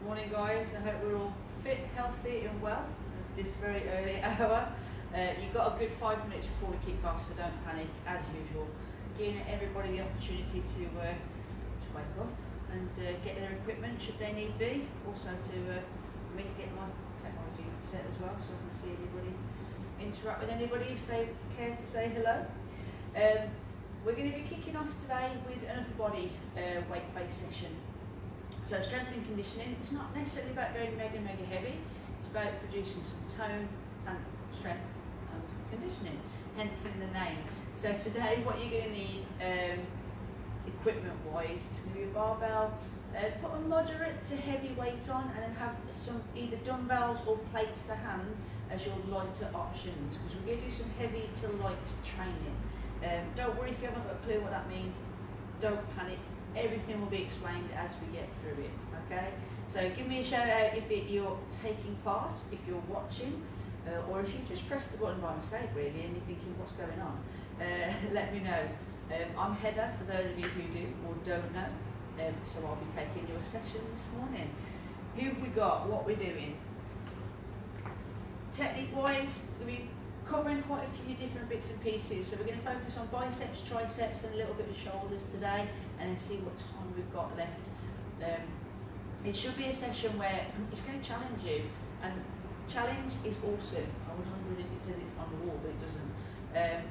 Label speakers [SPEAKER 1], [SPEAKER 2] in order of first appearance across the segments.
[SPEAKER 1] Morning guys, I hope we're all fit, healthy and well at this very early hour. You've got a good 5 minutes before we kick off, so don't panic as usual. Giving everybody the opportunity to wake up and get their equipment should they need be. Also for me to get my technology set as well so I can see everybody, interact with anybody if they care to say hello. We're going to be kicking off today with an upper body weight-based session. So strength and conditioning, it's not necessarily about going mega heavy, it's about producing some tone and strength and conditioning, hence in the name. So today what you're going to need equipment wise, it's going to be a barbell, put a moderate to heavy weight on and then have some either dumbbells or plates to hand as your lighter options, because we're going to do some heavy to light training. Don't worry if you haven't got a clue what that means, don't panic. Everything will be explained as we get through it, okay? So give me a shout out if you're taking part, if you're watching, or if you just pressed the button by mistake really and you're thinking what's going on. Let me know. I'm Heather, for those of you who do or don't know, so I'll be taking your session this morning. Who have we got? What we're doing? Technique-wise, we'll be covering quite a few different bits and pieces. So we're going to focus on biceps, triceps and a little bit of shoulders today and then see what time we've got left. It should be a session where it's going to challenge you, and challenge is awesome. I was wondering if it says it's on the wall, but it doesn't.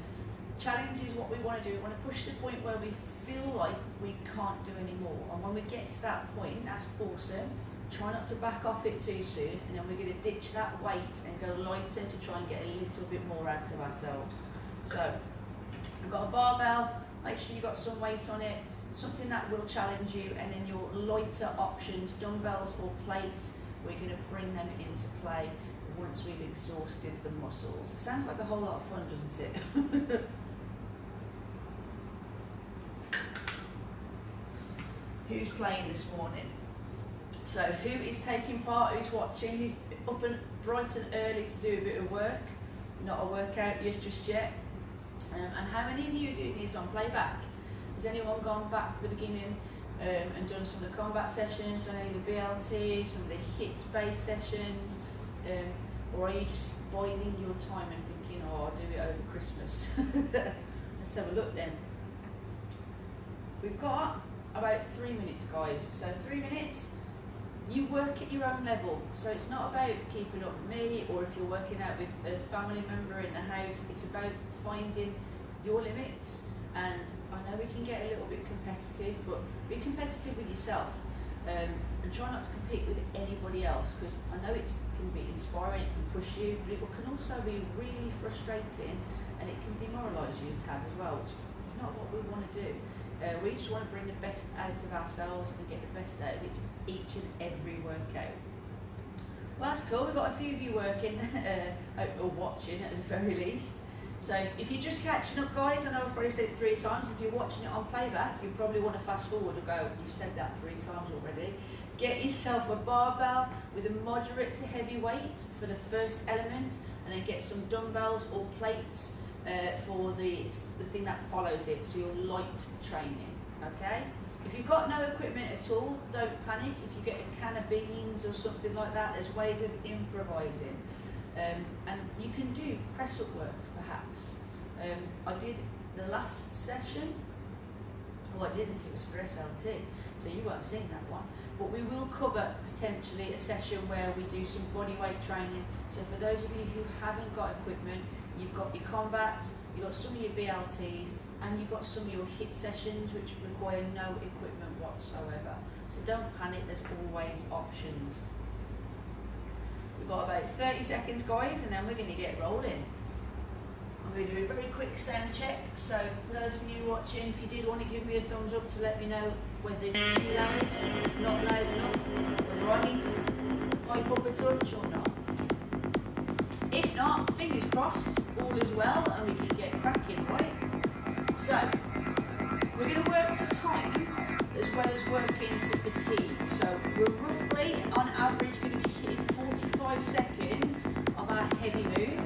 [SPEAKER 1] Challenge is what we want to do. We want to push the point where we feel like we can't do any more, and when we get to that point, that's awesome. Try not to back off it too soon, and then we're going to ditch that weight and go lighter to try and get a little bit more out of ourselves. So we've got a barbell, make sure you've got some weight on it, something that will challenge you, and then your lighter options, dumbbells or plates, we're going to bring them into play once we've exhausted the muscles. It sounds like a whole lot of fun, doesn't it? Who's playing this morning? So who is taking part, who's watching, who's up and bright and early to do a bit of work, not a workout just yet. And how many of you are doing these on playback? Has anyone gone back to the beginning and done some of the combat sessions, done any of the BLT, some of the HIIT-based sessions, or are you just biding your time and thinking, oh, I'll do it over Christmas? Let's have a look then. We've got about 3 minutes, guys. So 3 minutes, you work at your own level. So it's not about keeping up with me, or if you're working out with a family member in the house, it's about finding your limits. And I know we can get a little bit competitive, but be competitive with yourself, and try not to compete with anybody else, because I know it can be inspiring, it can push you, but it can also be really frustrating and it can demoralise you a tad as well, which is not what we want to do. We just want to bring the best out of ourselves and get the best out of it each and every workout. Well, that's cool, we've got a few of you working, or watching at the very least. So if you're just catching up, guys, I know I've already said it 3 times, if you're watching it on playback, you probably want to fast forward and go, you've said that 3 times already. Get yourself a barbell with a moderate to heavy weight for the first element, and then get some dumbbells or plates for the thing that follows it, so your light training, okay? If you've got no equipment at all, don't panic. If you get a can of beans or something like that, there's ways of improvising. And you can do press-up work, perhaps. I did the last session, I didn't, it was for SLT, so you won't have seen that one. But we will cover potentially a session where we do some body weight training. So for those of you who haven't got equipment, you've got your combats, you've got some of your BLTs, and you've got some of your HIIT sessions which require no equipment whatsoever. So don't panic, there's always options. We've got about 30 seconds, guys, and then we're going to get rolling. I'm going to do a very quick sound check. So for those of you watching, if you did want to give me a thumbs up to let me know whether it's too loud, not loud enough, whether I need to pipe up a touch or not. If not, fingers crossed, all is well and we can get cracking, right? So we're going to work to time as well as working to fatigue. So we're roughly, on average, going to be hitting 45 seconds of our heavy move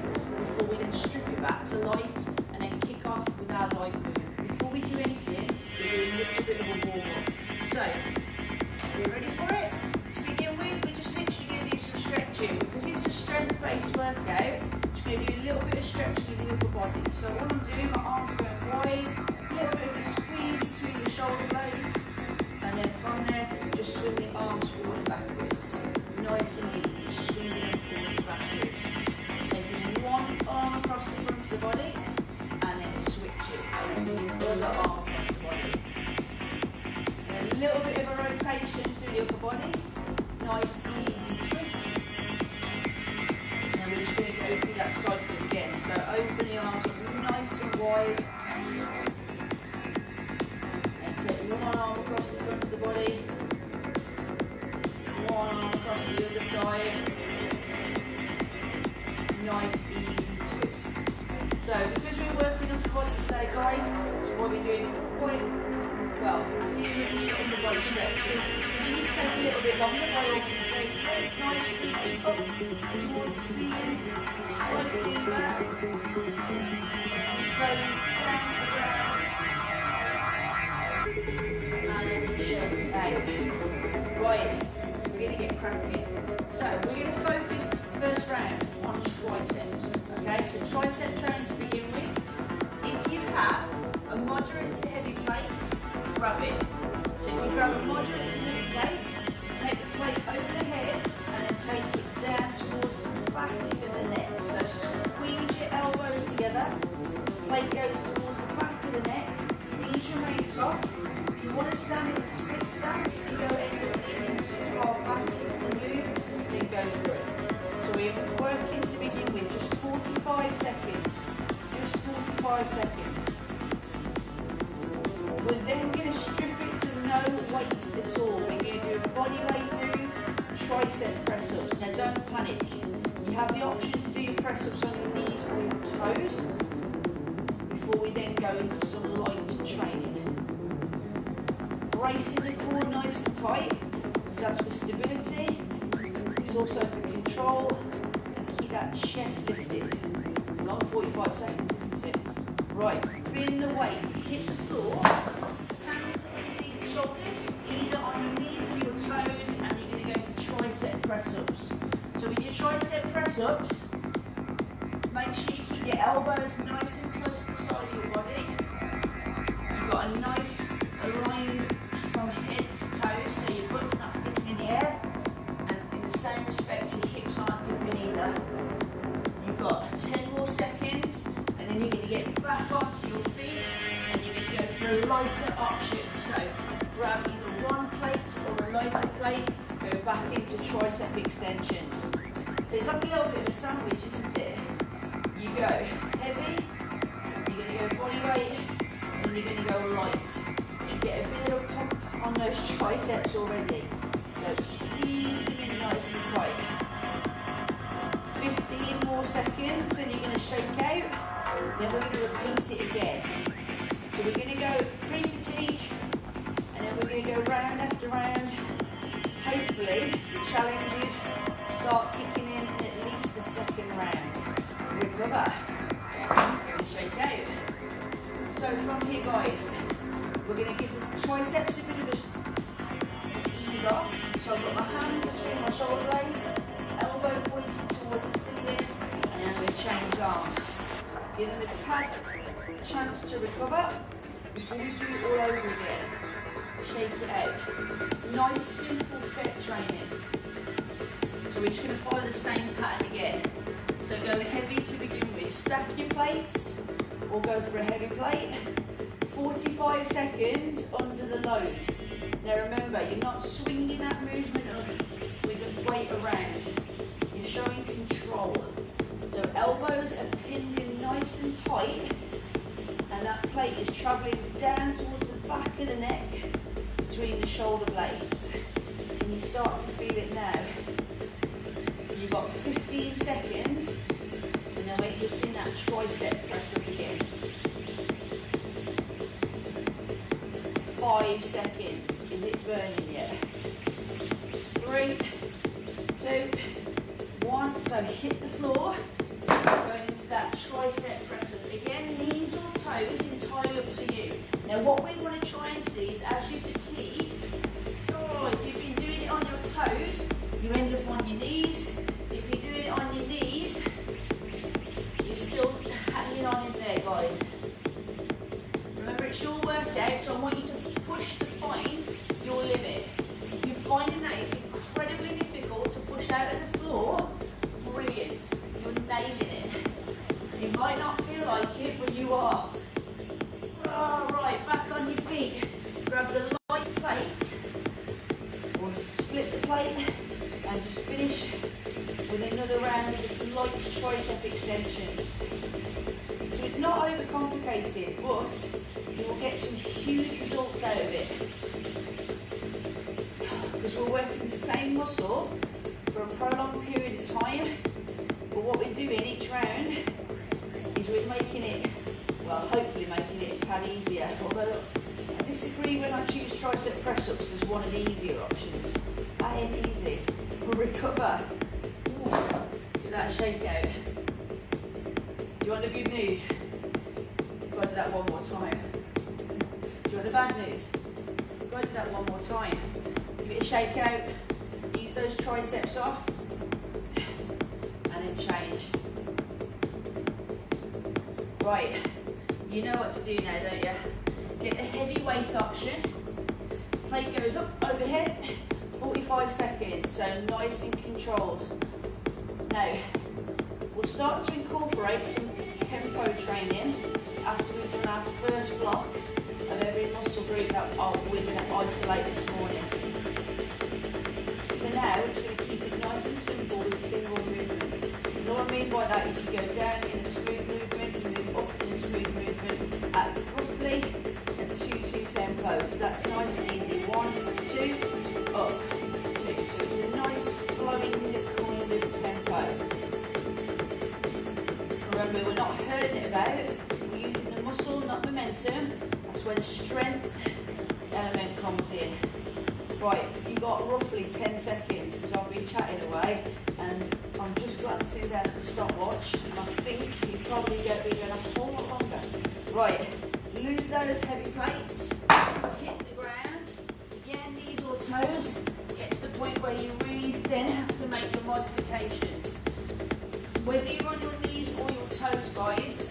[SPEAKER 1] before we then strip it back to light and then kick off with our light move. Before we do anything, we're doing a little bit of a warm-up. So, are we ready for it? To begin with, based workout, just going to do a little bit of stretching of the upper body. So what I'm doing, my arms are going wide, a little bit of a squeeze between the shoulder blades, and then from there, just swing the arms forward and backwards. Nice and easy, swinging them forward and backwards. Taking one arm across the front of the body, and then switch it. And then the other arm across the body. And a little bit of a rotation through the upper body. Nice, easy twist. And we're just going to go through that cycle again. So open the arms up nice and wide. And take one arm across the front of the body. One arm across the other side. Nice, easy twist. So because we're working on the body today, guys, so what we're doing quite well, a few minutes of the body stretching. These take a little bit longer by all means. Nice reach up towards the ceiling, slightly back, slowly down to the ground, and then just shake it out. Right, we're going to get cracking. So we're going to focus first round on triceps. Okay, so tricep training to begin with. If you have a moderate to heavy plate, grab it. So if you grab a moderate to heavy plate, take the plate over the head and then take it down towards the back of the neck. So squeeze your elbows together, plate goes towards the back of the neck, knees remain soft. If you want to stand in the split stance, you go into too far back into the move, then go through it. So we're working to begin with just 45 seconds. Just 45 seconds. We're then going to strip it to no weight at all. We're going to do a body weight move, tricep press ups. Now don't panic. You have the option to do your press ups on your knees or your toes before we then go into some light training. Bracing the core nice and tight. So that's for stability. It's also for control and keep that chest lifted. It's a long 45 seconds, isn't it? Right, bend the weight, hit the floor, hands underneath the shoulders, either on your knees or your toes, and you're going to go for tricep press-ups. So with your tricep press-ups, make sure you keep your elbows nice and close to the side of your body. You've got a nice aligned from head to toes, so your butt's not sticking in the air, and in the same respect, your hips aren't dipping either. You've got 10 more seconds, and then you're going to get back onto your feet, and you're going to go for a lighter option. So grab either one plate or a lighter plate, go back into tricep extensions. So it's like a little bit of a sandwich, isn't it? You go heavy, you're going to go body weight, and you're going to go light. You get a bit of a pump on those triceps already. So squeeze them in nice and tight. 15 more seconds, and you're going to shake out. Then we're going to repeat it again. So we're going to go pre-fatigue, and then we're going to go round after round. Hopefully the challenges start kicking in at least the second round. Recover and shake out. So from here, guys, we're going to give the triceps a bit of a ease off. So I've got my hand between my shoulder blades, elbow pointing towards the ceiling, and then we change arms. Give them a tad chance to recover before we do it all over again. Shake it out. Nice simple set training. So we're just going to follow the same pattern again. So go heavy to begin with. Stack your plates or go for a heavy plate. 45 seconds under the load. Now remember, you're not swinging that movement with the weight around. You're showing control. So elbows are pinned in nice and tight, and that plate is travelling down towards the back of the neck between the shoulder blades. Can you start to feel it now? You've got 15 seconds, and then we're hitting that tricep press up again. 5 seconds. Is it burning yet? 3, 2, 1. So hit the floor. Going into that tricep press up. Again, knees or toes, entirely up to you. Now what we want to try and see is as you fatigue, if you've been doing it on your toes, you end up on your knees. If you're doing it on your knees, out of the floor, brilliant. You're nailing it. You might not feel like it, but you are. Oh, right, back on your feet. Grab the light plate, or split the plate, and just finish with another round of just light tricep extensions. So it's not overcomplicated, but you will get some huge results out of it. Because we're working the same muscle for a prolonged period of time, but what we're doing each round is we're making it, well, hopefully making it a tad easier. Although I disagree when I choose tricep press-ups as one of the easier options. That ain't easy. We'll recover. Ooh, do that shakeout. Do you want the good news? Go do that one more time. Do you want the bad news? Go do that one more time. Give it a shake out, ease those triceps off, and then change. Right, you know what to do now, don't you? Get the heavy weight option. Plate goes up overhead, 45 seconds, so nice and controlled. Now, we'll start to incorporate some tempo training after we've done our first block of every muscle group that we're going to isolate this morning. For now, we're just going to keep it nice and simple with single movements. And what I mean by that is you go down in a smooth movement, you move up in a smooth movement at roughly a 2-2 tempo. So that's nice and easy. 1, 2, up, 2. So it's a nice flowing kind of tempo. Remember, we're not hurting it about, we're using the muscle, not momentum. That's when strength element comes in. Right, you've got roughly 10 seconds because I've been chatting away and I'm just glancing down at the stopwatch and I think you're probably going to be going a whole lot longer. Right, lose those heavy plates, hit the ground, again knees or toes, get to the point where you really then have to make your modifications. Whether you're on your knees or your toes, guys,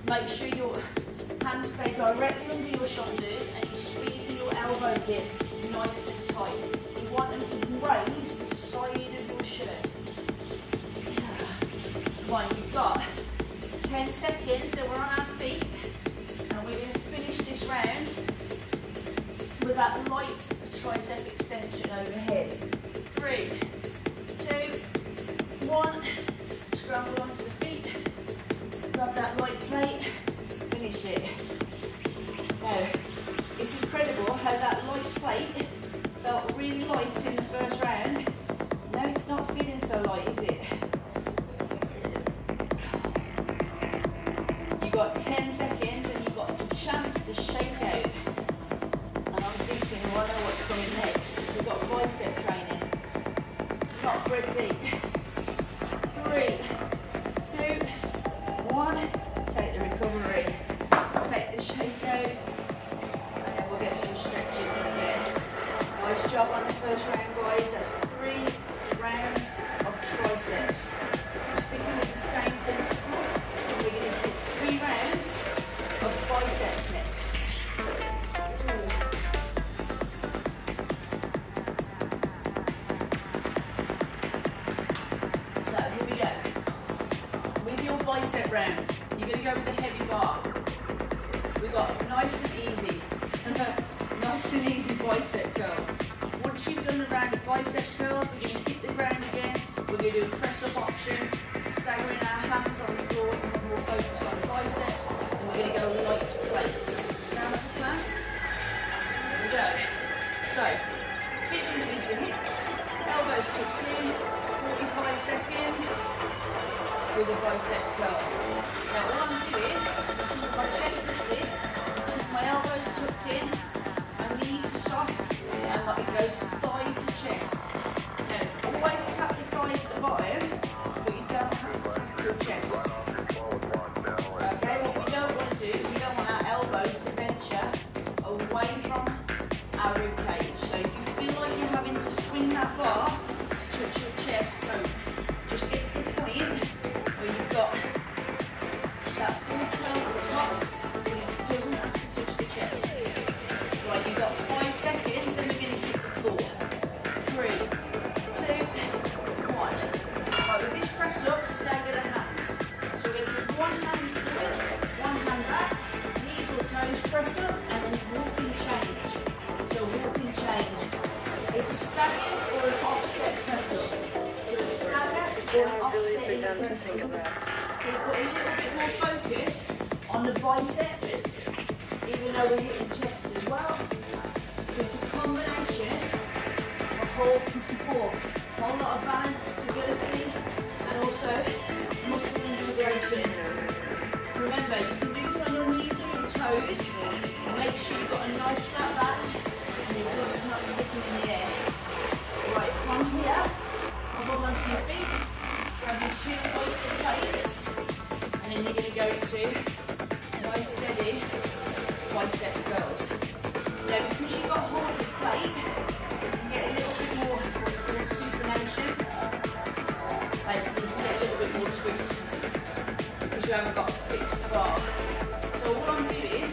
[SPEAKER 1] make sure your hands stay directly under your shoulders and you're squeezing your elbows in nice and tight. You want them to raise the side of your shirt. Come on, you've got 10 seconds, so we're on our feet and we're going to finish this round with that light tricep extension overhead. 3, 2, 1. Scramble onto the feet, grab that light plate, finish it. Now, it's incredible how that light plate felt really light in the first round. Now it's not feeling so light, is it? You've got 10 seconds and you've got the chance to shake out. And I'm thinking, oh, I know what's coming next. We've got bicep training. Not pretty. 3, 2, 1. Take the recovery. Take the shake out. And then we'll get some stretching in again. Nice job on the first round, guys. That's 3 rounds of triceps. We're sticking with the same principle. And we're going to hit 3 rounds of biceps next. So here we go. With your bicep round, you're going to go with a heavy bar. We've got nice and easy. Nice and easy bicep curls. Once you've done the round of bicep curls, we're going to hit the ground again. We're going to do a press-up option, staggering our hands on the floor to have more focus on the biceps, and we're going to go light plates. Sound like a plan? Here we go. So, feet underneath the hips, elbows tucked in, 45 seconds with a bicep curl. Now all I'm doing, my chest is lifted, my elbows tucked in, my knees are soft, and like it goes thigh to chest. Now, always tap the thighs at the bottom, but you don't have to tap your chest. Okay, what we don't want to do is we don't want our elbows to venture away from our rib cage. So if you feel like you're having to swing that bar to touch your chest, don't. Just get to the point where you've got that full curl at the top, but it doesn't have to touch the chest. Right, you've got 5 seconds, then we're going to hit the floor. 3, 2, or an offset press up. So a stagger or an offset press up. So you put a little bit more focus on the bicep, even though we're hitting chest as well. So it's a combination of whole lot of balance, stability, and also muscle integration. Remember, you can do this on your knees or your toes. Make sure you've got a nice flat back and your butt's not sticking in the air. Right, from here, hop onto your feet, grab your 2 weighted plates, and then you're going to go into nice steady bicep curls. Now, because you've got hold of the plate, you can get a little bit more what's called supination. Basically, you can get a little bit more twist because you haven't got a fixed bar. So what I'm doing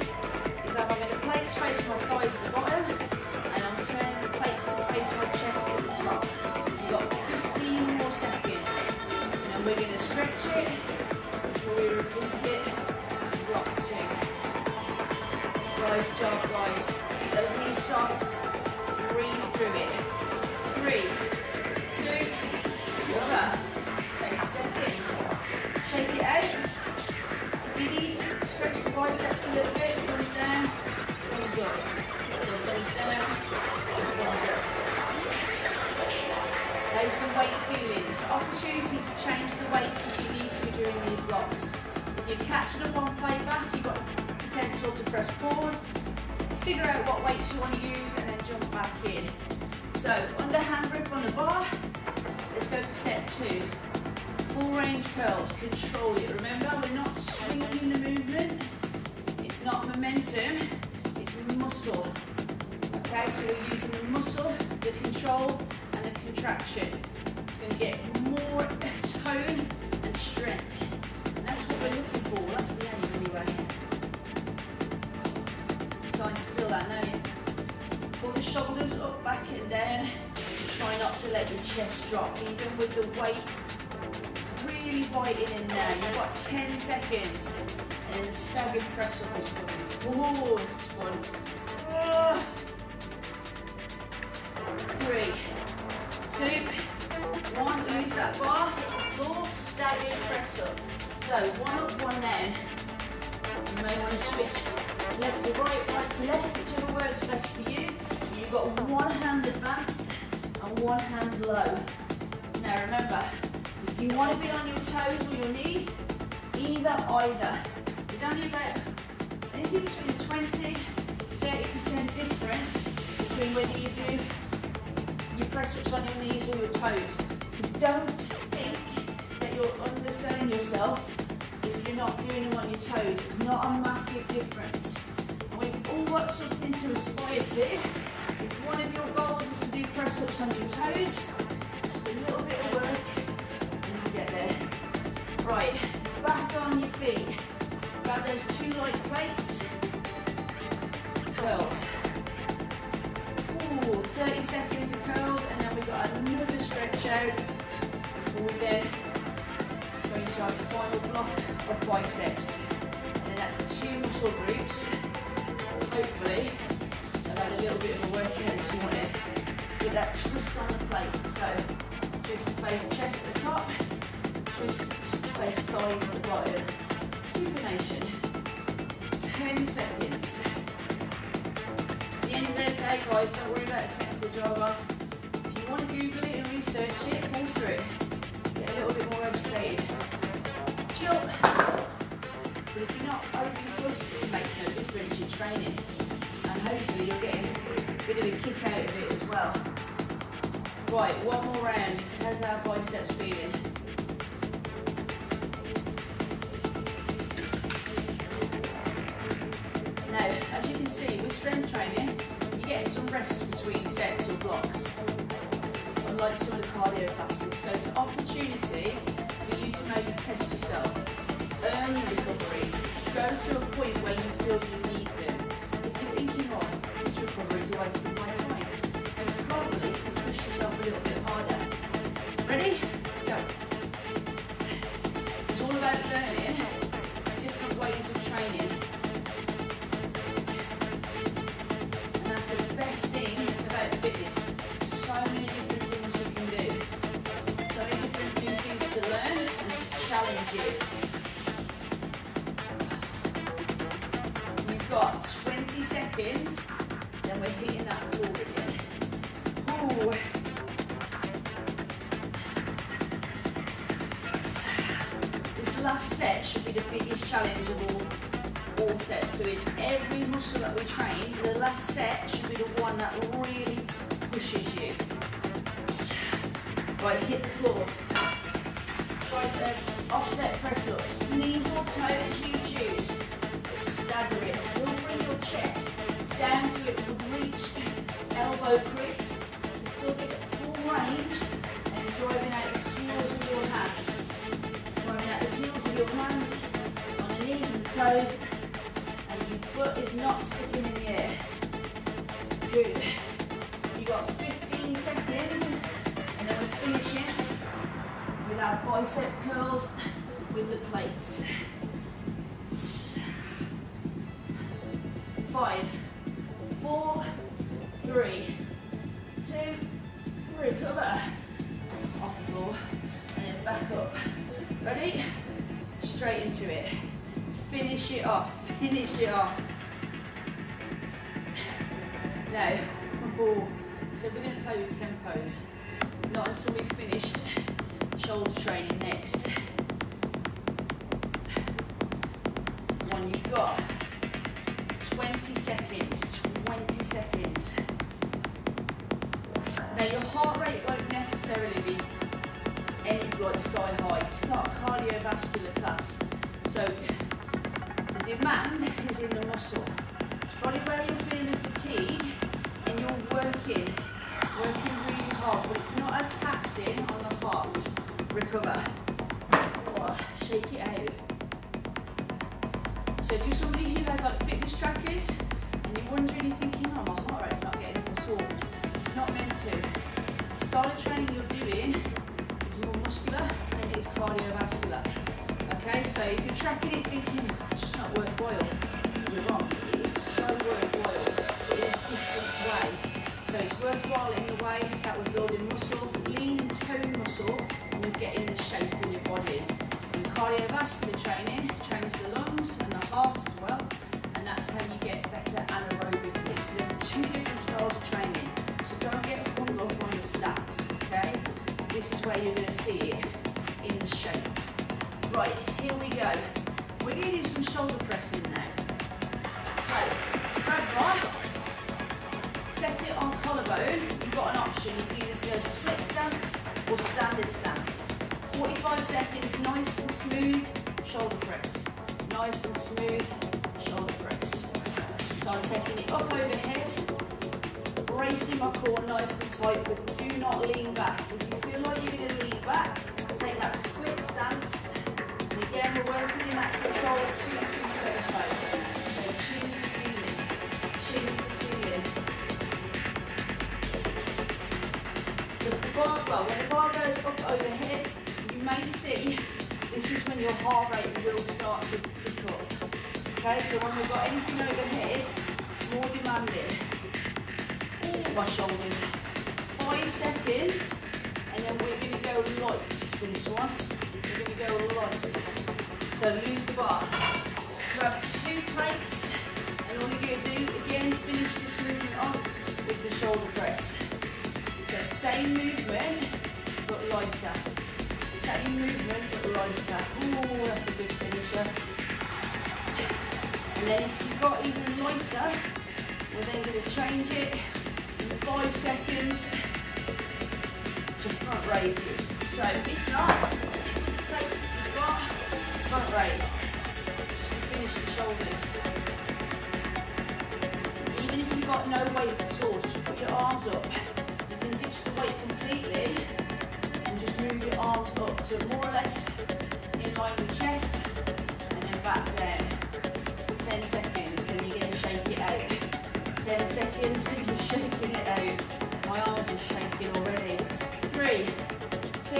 [SPEAKER 1] is I'm having the plates face my thighs at the bottom, and I'm turning the plates to face my chest at the top. You've got 15 more seconds, and then we're going to stretch it before we repeat it. Block 2. Nice job, guys. Keep those knees soft. Breathe through it. 3, 2, 1. Take a second. Shake it out. Biggies. Stretch the biceps a little bit. Thumbs down. Thumbs up. Thumbs down. Thumbs up. Those are the weight feelings. Opportunity to change the weight if you need to during these blocks. If you're catching up on playback, you've got potential to press pause, figure out what weights you want to use, and then jump back in. So, underhand grip on the bar. Let's go for set 2. Full range curls, control it. Remember, we're not swinging the movement. It's not momentum, it's muscle. Okay, so we're using the muscle, the control, and the contraction. It's going to get more tone and strength. That's what we're looking for. That's the aim anyway. Starting to feel that now. Pull the shoulders up, back and down. Try not to let your chest drop, even with the weight really biting in there. You've got 10 seconds. And then the staggered press up is coming. Oh, this one. 3, 2, 1. Lose that bar. Hit the floor. Staggered press up. So 1 up, 1 down. You may want to switch left to right, right to left, whichever works best for you. You've got 1 hand advanced and 1 hand low. Now remember, if you want to be on your toes or your knees, either. There's only about anything between a 20-30% difference between whether you do your press ups on your knees or your toes. So don't think that you're underselling yourself if you're not doing them on your toes. It's not a massive difference. And we've all got something to aspire to. If one of your goals is to do press ups on your toes, just a little bit of work and you'll get there. Right, back on your feet. Grab those 2 light plates. Curls. Ooh, 30 seconds of curls, and then we've got another stretch out before we go into our final block of biceps. And then that's 2 muscle groups. Hopefully, I've had a little bit of a workout this morning with that twist on the plate. So, twist to face chest at the top, twist to face thighs at the bottom. Supination. 10 seconds. At the end of the day, guys, don't worry about the technical jargon. If you want to Google it and research it, go through it. Get a little bit more educated. Chill. But if you're not overly fussed, it makes no difference. You're training. And hopefully you're getting a bit of a kick out of it as well. Right, 1 more round. How's our biceps feeling? Now, as you can see, with strength training, you get some rest between sets or blocks, unlike some of the cardio classes. So it's an opportunity for you to maybe test yourself, earn your recoveries, go to a point where you feel you need them. If you're thinking, oh, this recovery is a waste of my time, then probably you can push yourself a little bit harder. Ready? Go. So it's all about learning different ways of training. And that's the best thing about fitness. So many different Good. You've got 20 seconds, then we're hitting that floor again. Ooh. This last set should be the biggest challenge of all sets. So in every muscle that we train, the last set should be the one that really pushes you. Right, hit the floor. Try the offset press ups. Knees or toes, you choose. Stagger it. Still bring your chest down to it with reach, elbow crease. So still get full range and driving out the heels of your hands. Driving out the heels of your hands on the knees and the toes. And your foot is not sticking in the air. Good. You got 15 seconds. And then we're finishing with our bicep curls with the plates. 5, 4, 3, 2, recover. Off the floor and then back up. Ready? Straight into it. Finish it off. Finish it off. Now, ball. So we're going to play with tempos. Not until we've finished shoulder training next. One, you've got 20 seconds, 20 seconds. Now your heart rate won't necessarily be any like sky high. It's not a cardiovascular class. So the demand is in the muscle. It's probably where you're feeling fatigue and you're working really hard, but it's not as taxing on the heart. Recover. Oh, shake it out. So if you're somebody who has like fitness trackers and you're wondering, you're thinking, oh, my heart rate's not getting up at all. It's not meant to. The style of training you're doing is more muscular than it is cardiovascular. Okay, so if you're tracking it thinking, it's just not worthwhile, you're wrong. It is so worthwhile, but in a different way. So it's worthwhile in the way that we're building muscle, lean and tone muscle, and you're getting the shape in your body. And cardiovascular training trains the lungs and the heart as well, and that's how you get better anaerobically. So there are two different styles of training. So don't get hung up on the stats, okay? This is where you're going to see it in the shape. Right, here we go. We're going to do some shoulder pressing now. So, grab one. Set it on collarbone. You've got an option. You can either go split stance or standard stance. 45 seconds, nice and smooth shoulder press. Nice and smooth shoulder press. So I'm taking it up overhead, bracing my core nice and tight, but do not lean back. If you feel like you're going to lean back, take that split stance. And again, we're working in that control 2-2 tempo. So chin to ceiling, chin to ceiling. When the bar goes up overhead, you may see this is when your heart rate will start to pick up. Okay, so when we've got anything overhead, it's more demanding. Ooh, my shoulders. 5 seconds, and then we're going to go light for this one. We're going to go light. So lose the bar. Grab 2 plates, and all you're going to do, again, finish this movement off with the shoulder press. So same movement, but lighter. Same movement, but lighter. Ooh, that's a good finisher. And then if you've got even lighter, we're then going to change it in 5 seconds to front raises. So if not, stick with the plates that you've got, front raise. Just to finish the shoulders. Even if you've got no weight at all, just put your arms up. Ditch the weight completely and just move your arms up to more or less in line with chest and then back down. 10 seconds and you're going to shake it out. 10 seconds and you're shaking it out. My arms are shaking already. 3, 2,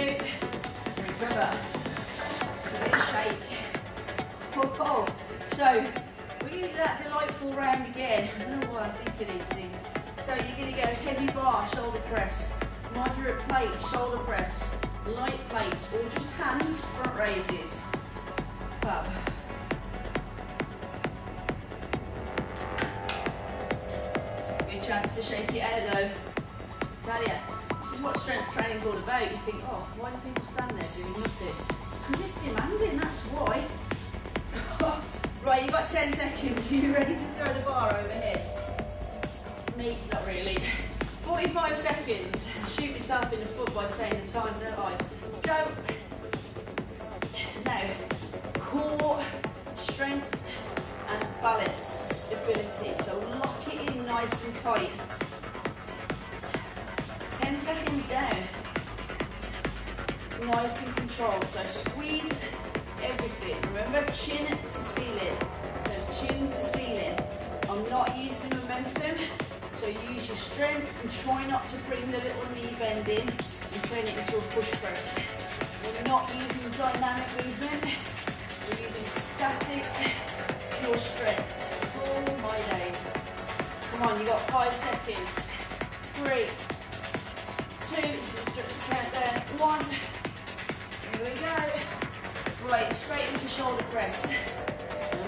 [SPEAKER 1] recover. Give it a shake. Oh. So we're going to do that delightful round again. I don't know why I think of these things. So you're going to go heavy bar, shoulder press, moderate plate, shoulder press, light plates, or just hands, front raises. Fab. Good chance to shake it out though. Tell ya, this is what strength training is all about. You think, oh, why do people stand there doing nothing? Because it's demanding, that's why. Right, you've got 10 seconds. Are you ready to throw the bar overhead? Me, not really. 45 seconds. Shoot myself in the foot by saying the time, don't I? Go. Now, core, strength and balance, stability. So lock it in nice and tight. 10 seconds down. Nice and controlled. So squeeze everything. Remember, chin to ceiling. So chin to ceiling. I'm not using momentum. So use your strength and try not to bring the little knee bend in and turn it into a push press. We're not using dynamic movement. We're using static, pure strength. Oh my days. Come on, you got 5 seconds. 3, 2, instructor countdown. 1. Here we go. Right, straight into shoulder press. I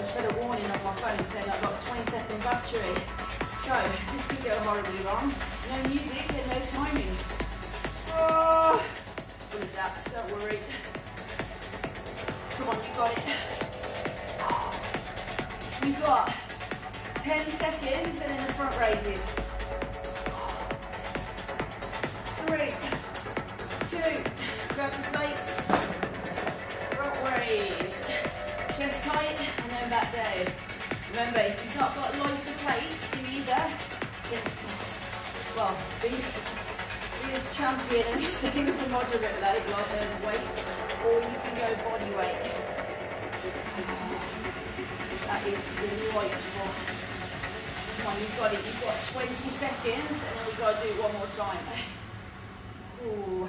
[SPEAKER 1] just had a warning on my phone saying I've got a 20-second battery. So, this could go horribly wrong. No music and no timing. Oh, we'll adapt, don't worry. Come on, you got it. You've got 10 seconds and then the front raises. 3, 2, grab the plates. Front raise. Chest tight and then back down. Remember, if you've not got lighter plates, you either be as champion and stay with the moderate weights, or you can go body weight. That is delightful. Come on, you've got it. You've got 20 seconds, and then we've got to do it one more time. Ooh.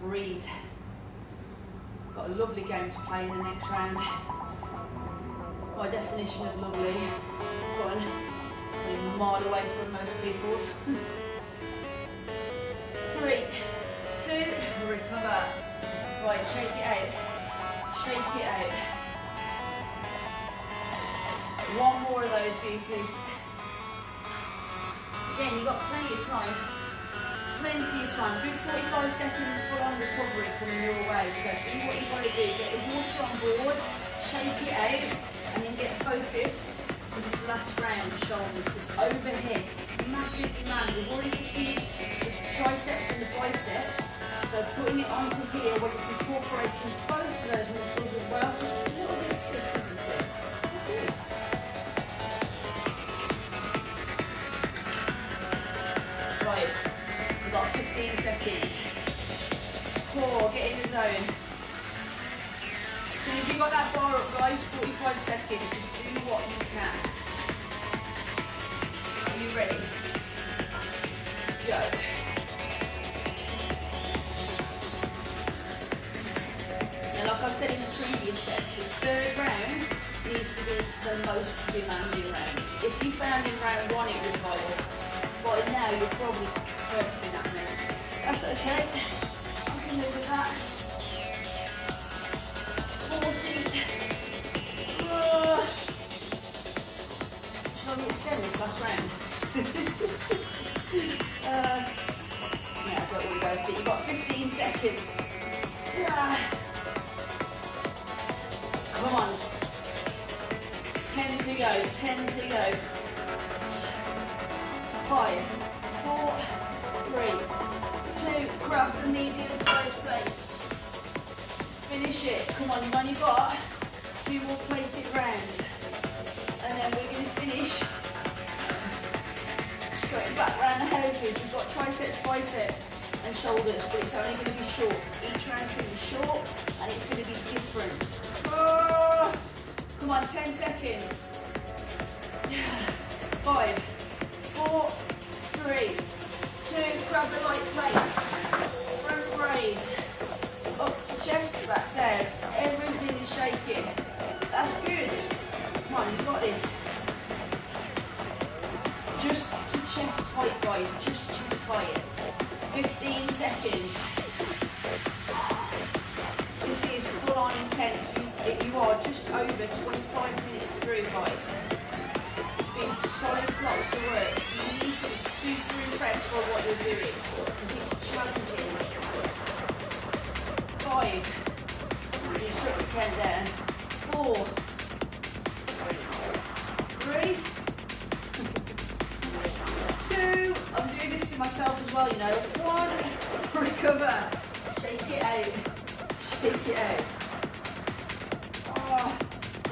[SPEAKER 1] Breathe. Got a lovely game to play in the next round. My definition of lovely, fun, a mile away from most people's. 3, 2, recover. Right, shake it out. Shake it out. One more of those beauties. Again, you've got plenty of time. Plenty of time. Good 45 seconds full on recovery coming your way. So do what you've got to do. Get the water on board, shake it out, and then get focused on this last round of shoulders. This overhead, massive demand. We've already fatigued the triceps and the biceps. So putting it onto here when it's incorporating both of those muscles as well. It's a little bit sick, isn't it? Good. Right. We've got 15 seconds. Core, get in the zone. As soon as you've got that bar up, guys, 45 seconds, just do what you can. Are you ready? Go. Now, like I said in the previous sets, the third round needs to be the most demanding round. If you found in round 1 it was vital, by now you're probably cursing at me. That's okay. I can live with that. 40. Shall we extend this last round? Yeah, don't worry about it. You've got 15 seconds. Come on. 10 to go. 10 to go. 5, 4, 3, 2, grab the mediums of those plates. Finish it. Come on, you've only got 2 more plated rounds. And then we're going to finish straight back around the houses. We've got triceps, biceps and shoulders, but it's only going to be short. Each round's going to be short and it's going to be different. Oh, come on, 10 seconds. 5, 4, 3, 2, grab the light plates, front raise, up to chest, back down, everything is shaking, that's good, come on, you got this, just to chest height guys, just chest height, 15 seconds, this is are just over 25 minutes through, guys. It's been solid lots of work, so you need to be super impressed by what you're doing, because it's challenging. 5, you just put the count down. 4, 3, 2, I'm doing this to myself as well, you know. 1, recover, shake it out, shake it out. Oh,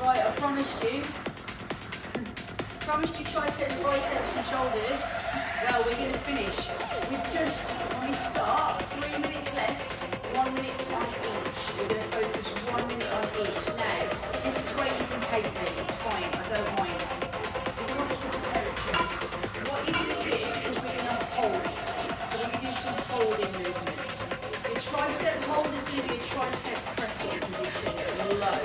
[SPEAKER 1] right, I promised you triceps, biceps and shoulders. Well, we're going to finish. We've just, when we start, 3 minutes left, 1 minute on each. We're going to focus 1 minute on each. Now, this is where you can hate me, it's fine, I don't mind. We're not sort of territory. What you're going to do is we're going to hold. So we're going to do some holding movements. Your tricep hold is going to be a tricep press-up position, low.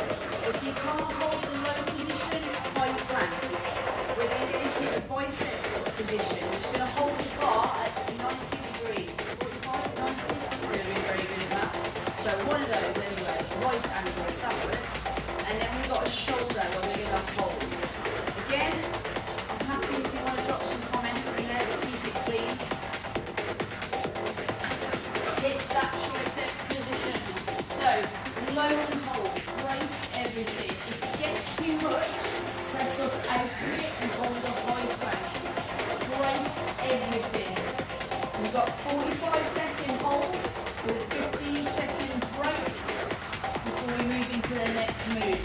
[SPEAKER 1] If you can't hold the low position, high plank. We're then going to hit a bicep position, which is going to hold the bar at 90 degrees. 45, 90, we're doing very good at that. So one of those anyway, right angle, that works. And then we've got a shoulder where we're going to hold. Again, I'm happy if you want to drop some comments in there, but keep it clean. Hit that tricep position. So, low and hold, brace everything. If it gets too much, press up out of it and hold a high plank. Brace everything. We've got 45-second hold with a 15-second break before we move into the next move.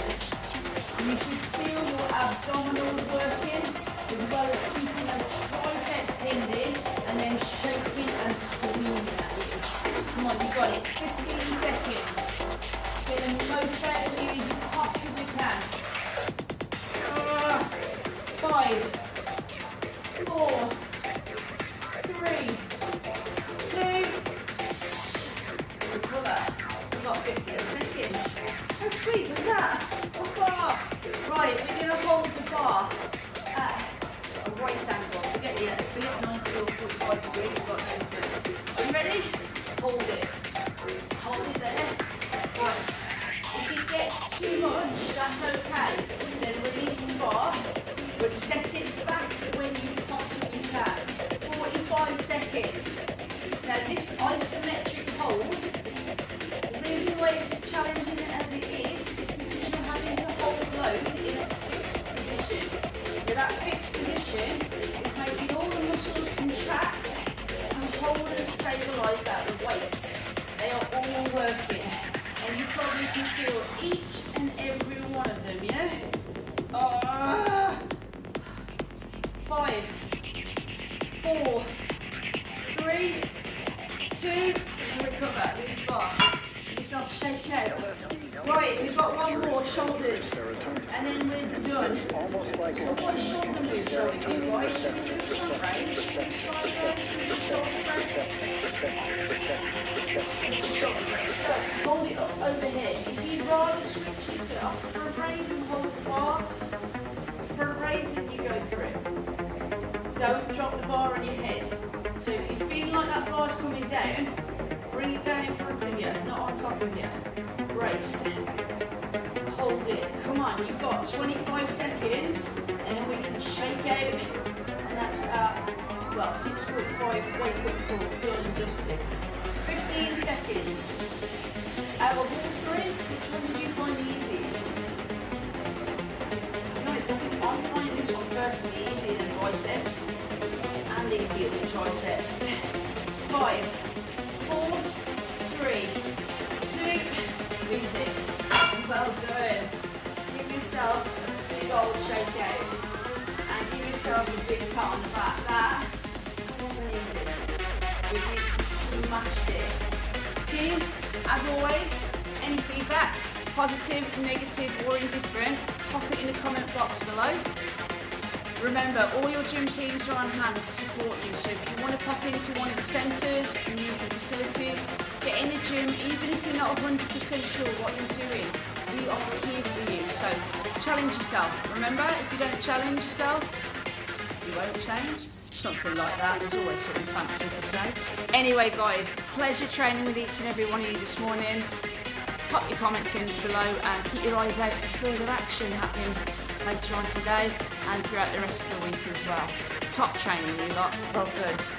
[SPEAKER 1] You should feel your abdominals working as well as keeping a tricep pinned in and then shaking and squeezing at you. Come on, you got it. 15 seconds. Get the most out of you as you possibly can. 5, 4, 3, 2, recover. We've got 15 seconds. How sweet was that? Oh, right, we're going to hold the bar at a right angle. Forget 90 or 45 degrees. We've got no good. Are you ready? Hold it. Hold it there. Right. If it gets too much, that's okay. Then release the bar, but set it back when you possibly can. 45 seconds. Now this isometric hold, the reason why it's as challenging as it is because you're having to hold load in a fixed position. Now that fixed position is making all the muscles contract and hold and stabilise that weight. They are all working. And you probably can feel each and every one of them, yeah? 5, 4, 3, 2, recover. Loose bar. Yourself shake out. Right, we've got one more, shoulders. And then we're done. So what shoulder move shall we do, right? Should we do front raise? Side raise? Shoulder raise? It's the shoulder raise. So hold it up over here. If you'd rather switch it to up front raise and hold the bar, front raise, then you go for it. Don't drop the bar on your head. So if you feel like that bar's coming down, bring it down in front of you, not on top of you. Brace. Hold it. Come on, you've got 25 seconds, and then we can shake out, and that's well, 6.5 weight pull, done and dusted. 15 seconds. Out of all three, which one did you find the easiest? To be honest, I think I'm finding this one personally easier than biceps, and easier than triceps. 5, 4, 3, 2, easy. Well done. Give yourself a big old shake out. And give yourselves a big pat on the back. That wasn't easy. But you smashed it. Team, as always, any feedback, positive, negative or indifferent, pop it in the comment box below. Remember, all your gym teams are on hand to support you, so if you want to pop into one of the centres and use the facilities, get in the gym, even if you're not 100% sure what you're doing, we are here for you. So challenge yourself. Remember, if you don't challenge yourself, you won't change. Something like that. There's always something fancy to say. Anyway, guys, pleasure training with each and every one of you this morning. pop your comments in below and keep your eyes out for further action happening later on today and throughout the rest of the week as well. Top training, you lot. Well done.